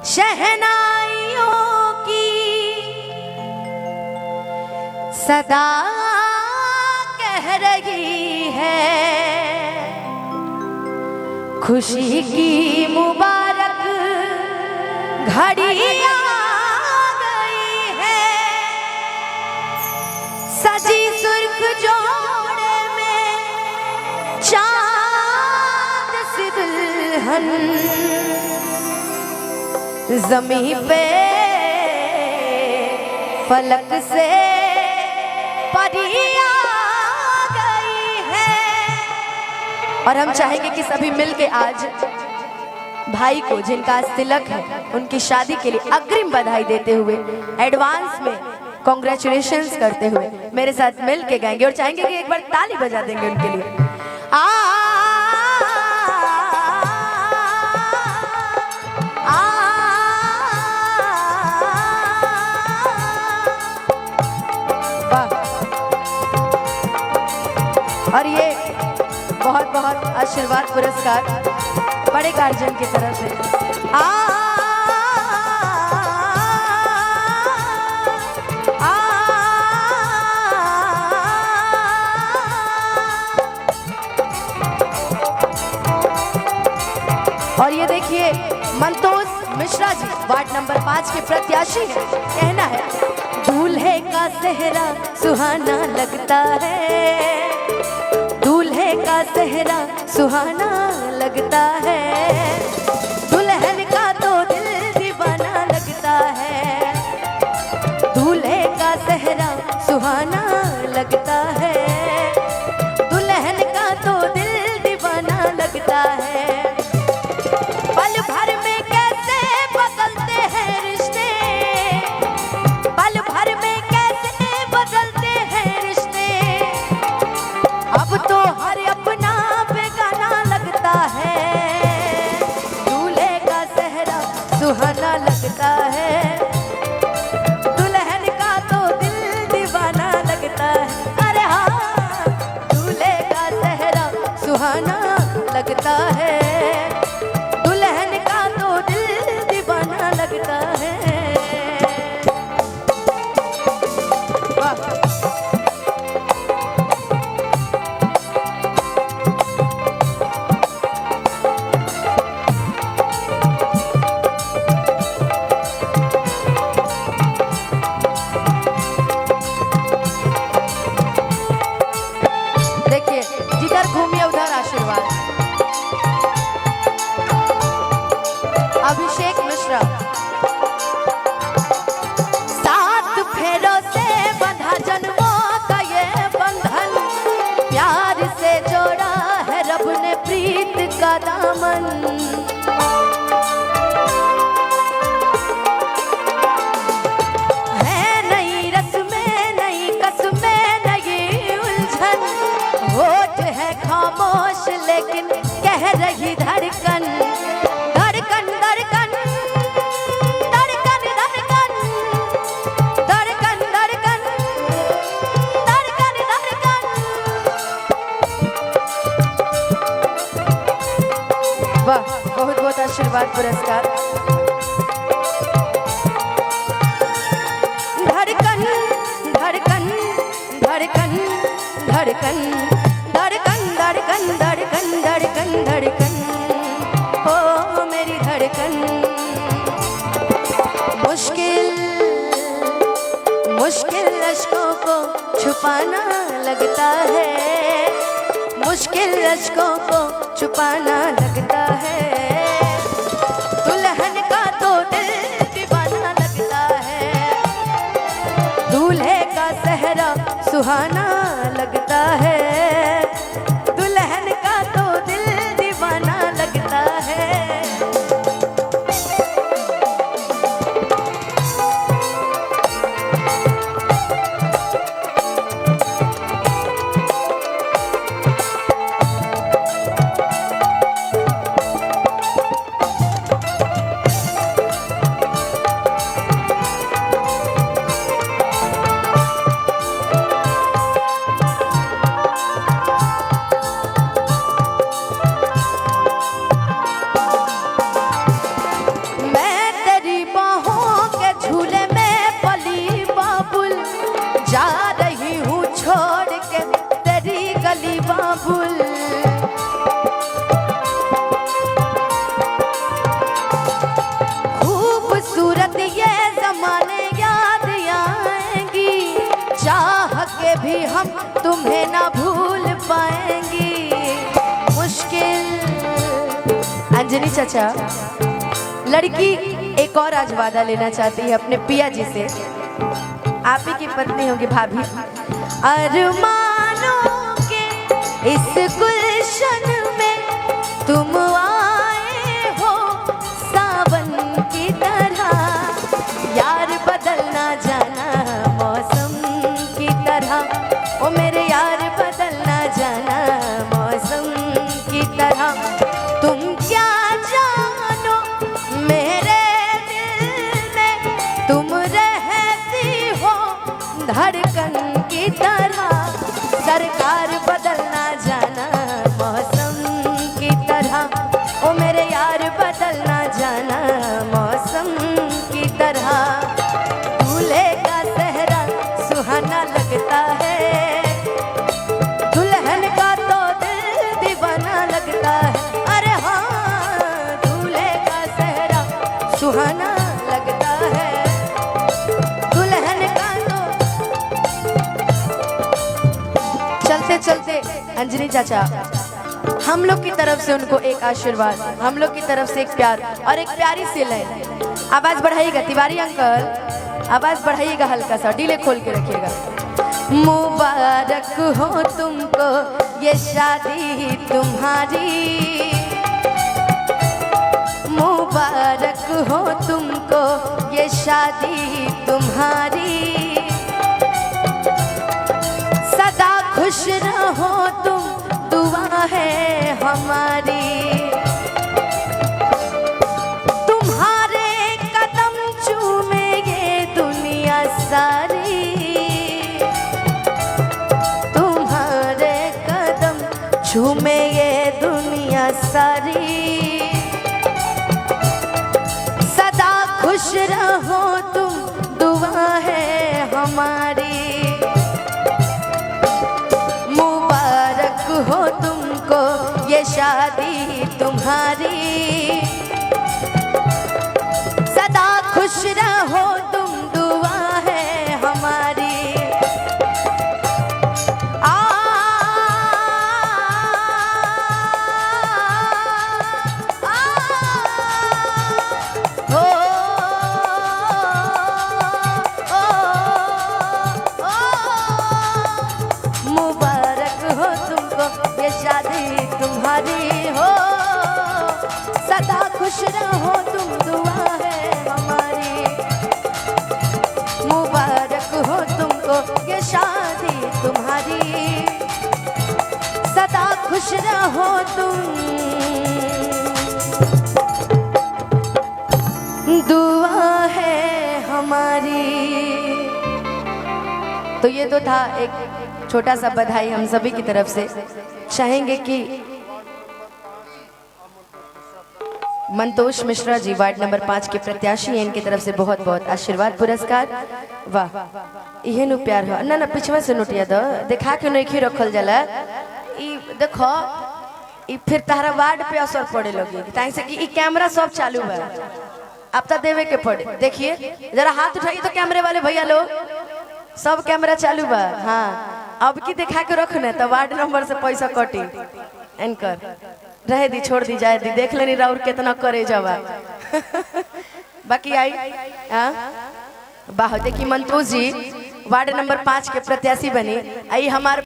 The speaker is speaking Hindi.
शहनाइयों की सदा कह रही है, खुशी की मुबारक घड़ी आ गई है। सजी सुर्ख जोड़े में चांद सी दुल्हन, ज़मीं पे फलक से परी आ गई है। और हम चाहेंगे कि सभी मिलके आज भाई को, जिनका आज तिलक है, उनकी शादी के लिए अग्रिम बधाई देते हुए, एडवांस में कॉन्ग्रेचुलेशंस करते हुए मेरे साथ मिल के गाएंगे और चाहेंगे कि एक बार ताली बजा देंगे उनके लिए। और ये बहुत बहुत आशीर्वाद पुरस्कार बड़े गार्जियन की तरफ से। और ये देखिए मंतोज मिश्रा जी वार्ड नंबर 5 के प्रत्याशी हैं। कहना है, दूल्हे का सेहरा सुहाना लगता है, दूल्हे का सेहरा सुहाना लगता है, दुल्हन का तो दिल दीवाना लगता है, दूल्हे का सेहरा सुहाना लगता है, दुल्हन का तो दिल दीवाना लगता है। पल भर में कैसे बदलते हैं रिश्ते, पल भर में कैसे बदलते हैं रिश्ते, अब तो हर अपना बेगाना लगता है, दूल्हे का सेहरा सुहाना लगता है, दुल्हन का तो दिल दीवाना लगता है। अरे हाँ, दूल्हे का सेहरा सुहाना लगता है, दुल्हन का तो दिल दीवाना लगता है। वाह, देखिए जिधर घूमिए उधर आशीर्वाद। अभिषेक मिश्रा, सात फेरों से बंधा जन्मों का ये बंधन, प्यार से जोड़ा है रब ने प्रीत का दामन, है नई रस्में नई कसमें नई उलझन, होठ है खामोश लेकिन कह रही धड़कन, धड़कन धड़कन धड़कन धड़कन धड़कन धड़कन धड़कन धड़कन। वाह, बहुत बहुत आशीर्वाद पुरस्कार। धड़कन धड़कन धड़कन धड़कन धड़कन धड़कन धड़कन धड़कन धड़कन, ओ मेरी धड़कन। मुश्किल मुश्किल अश्कों को छुपाना लगता है, मुश्किल अश्कों को छुपाना लगता है, दुल्हन का तो दिल दीवाना लगता है, दूल्हे का सेहरा सुहाना लगता है, दुल्हन का तो दिल दीवाना लगता है। तुम्हें ना भूल पाएंगी मुश्किल। अंजनी चाचा, लड़की एक और आज वादा लेना चाहती है अपने पिया जी से। आप ही की पत्नी होगी भाभी। अरमानों के इस गुलशन में तुम आए हो सावन की तरह, यार बदलना जाना मौसम की तरह। ओ मेरे यार बदलना जाना मौसम की तरह। तुम क्या जानो मेरे दिल में, तुम रहती हो धड़कन की तरह। सरकार बदलना जाना मौसम की तरह। ओ मेरे यार बदलना जाना मौसम की तरह। दूल्हे का सेहरा सुहाना लगता है, दुल्हन का तो दिल दीवाना लगता है। अरे हाँ, दूल्हे का सेहरा सुहाना लगता है, दुल्हन का तो। चलते चलते अंजनी चाचा, हम लोग की तरफ से उनको एक आशीर्वाद, हम लोग की तरफ से एक प्यार और एक प्यारी सी लाइन। आवाज बढ़ाइएगा तिवारी अंकल, आवाज बढ़ाइएगा हल्का सा, डीले खोल के रखिएगा। मुबारक हो तुमको ये शादी तुम्हारी, मुबारक हो तुमको ये शादी तुम्हारी। सदा खुश रहो तुम, दुआ है हमारी। तुम्हारे कदम चूमे ये दुनिया सारी, तुम्हारे कदम चूमे ये दुनिया सारी। सदा खुश रहो तुम, दुआ है हमारी। मुबारक हो तुमको ये शादी तुम्हारी, सदा खुश रहो तुम, दुआ है हमारी। आ ओ मुबारक हो तुमको ये शादी तुम्हारी हो, सदा खुश रहो तुम, दुआ है हमारी। मुबारक हो तुमको ये शादी तुम्हारी, सदा खुश रहो तुम, दुआ है हमारी। तो ये तो था एक छोटा सा बधाई हम सभी की तरफ से। चाहेंगे कि मंतोष मिश्रा जी वार्ड नंबर 5 के प्रत्याशी हैं, इनकी तरफ से बहुत बहुत आशीर्वाद पुरस्कार। वाह, इहे नु प्यार हो ना। ना पिछवा से नोटिया दो, देखा के नहीं रखल जाला। ई देखो, ई फिर तारा वार्ड पे असर पड़े लगी, ताई से कि ई कैमरा सब चालू बा, अब तो देवे के पड़े। देखिए जरा हाथ उठाइए तो कैमरे वाले भैया लोग, सब कैमरा चालू बा। हाँ, अब की दिखा के रखना तो वार्ड नंबर से पैसा कटी। एनकर रहे दी, छोड़ दी, जाए दी, देख लेनी राउर कितना करे जावा। बाकी आई बाह, देखी मंतोष जी वार्ड नंबर 5 के प्रत्याशी बनी। आई हमारे